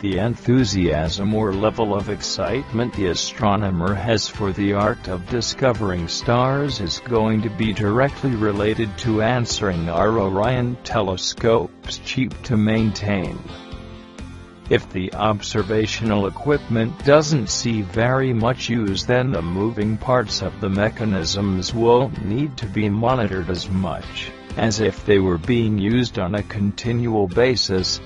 The enthusiasm or level of excitement the astronomer has for the art of discovering stars is going to be directly related to answering our Orion telescopes cheap to maintain. If the observational equipment doesn't see very much use, then the moving parts of the mechanisms won't need to be monitored as much as if they were being used on a continual basis.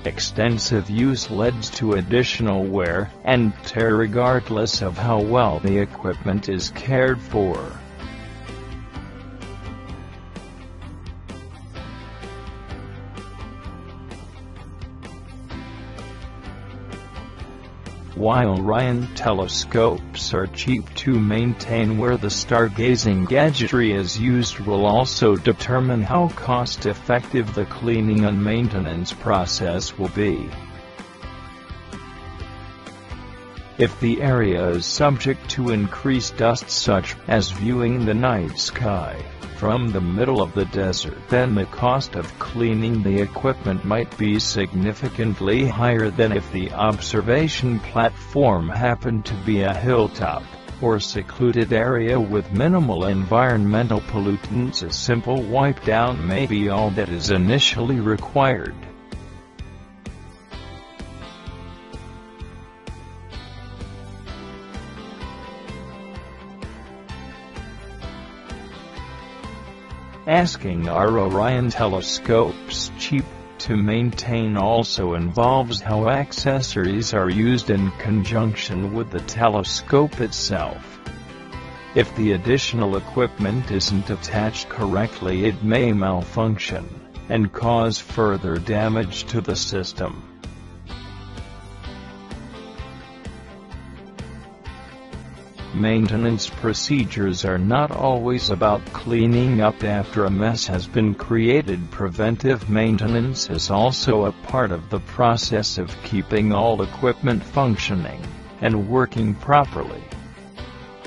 Extensive use leads to additional wear and tear regardless of how well the equipment is cared for. While Orion telescopes are cheap to maintain, where the stargazing gadgetry is used will also determine how cost-effective the cleaning and maintenance process will be. If the area is subject to increased dust, such as viewing the night sky from the middle of the desert, then the cost of cleaning the equipment might be significantly higher than if the observation platform happened to be a hilltop or secluded area with minimal environmental pollutants. A simple wipe down may be all that is initially required. Asking our Orion telescopes cheap to maintain also involves how accessories are used in conjunction with the telescope itself. If the additional equipment isn't attached correctly, it may malfunction and cause further damage to the system. Maintenance procedures are not always about cleaning up after a mess has been created. Preventive maintenance is also a part of the process of keeping all equipment functioning and working properly.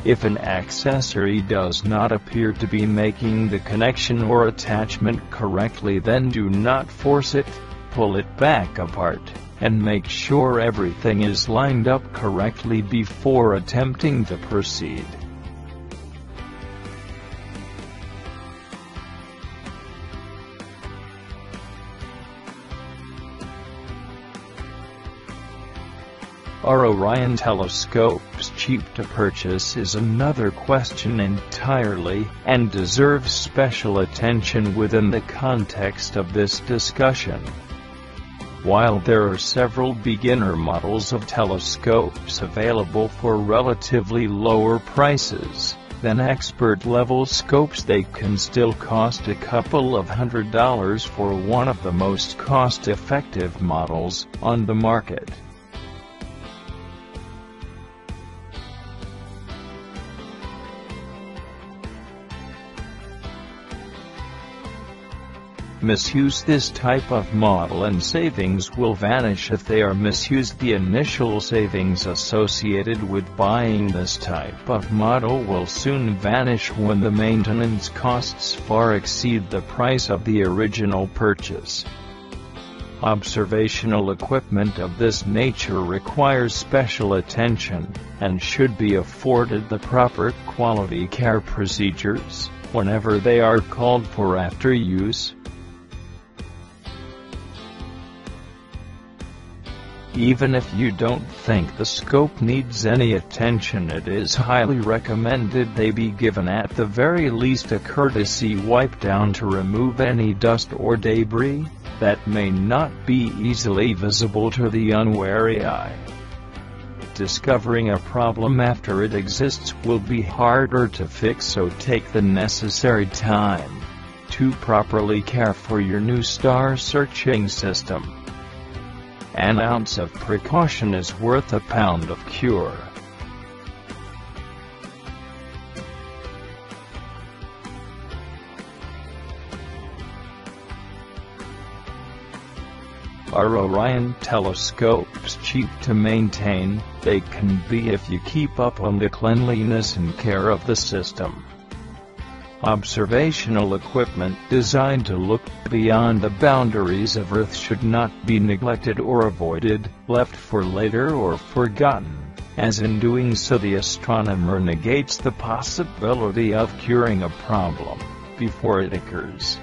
If an accessory does not appear to be making the connection or attachment correctly, then do not force it, pull it back apart, and make sure everything is lined up correctly before attempting to proceed. Are Orion telescopes cheap to purchase is another question entirely, and deserves special attention within the context of this discussion. While there are several beginner models of telescopes available for relatively lower prices than expert-level scopes, they can still cost a couple of $100s for one of the most cost-effective models on the market. Misuse this type of model and savings will vanish if they are misused. The initial savings associated with buying this type of model will soon vanish when the maintenance costs far exceed the price of the original purchase. Observational equipment of this nature requires special attention and should be afforded the proper quality care procedures whenever they are called for after use. Even if you don't think the scope needs any attention, it is highly recommended they be given at the very least a courtesy wipe down to remove any dust or debris that may not be easily visible to the unwary eye. Discovering a problem after it exists will be harder to fix, so take the necessary time to properly care for your new star searching system. An ounce of precaution is worth a pound of cure. Are Orion telescopes cheap to maintain? They can be if you keep up on the cleanliness and care of the system. Observational equipment designed to look beyond the boundaries of Earth should not be neglected or avoided, left for later or forgotten, as in doing so the astronomer negates the possibility of curing a problem before it occurs.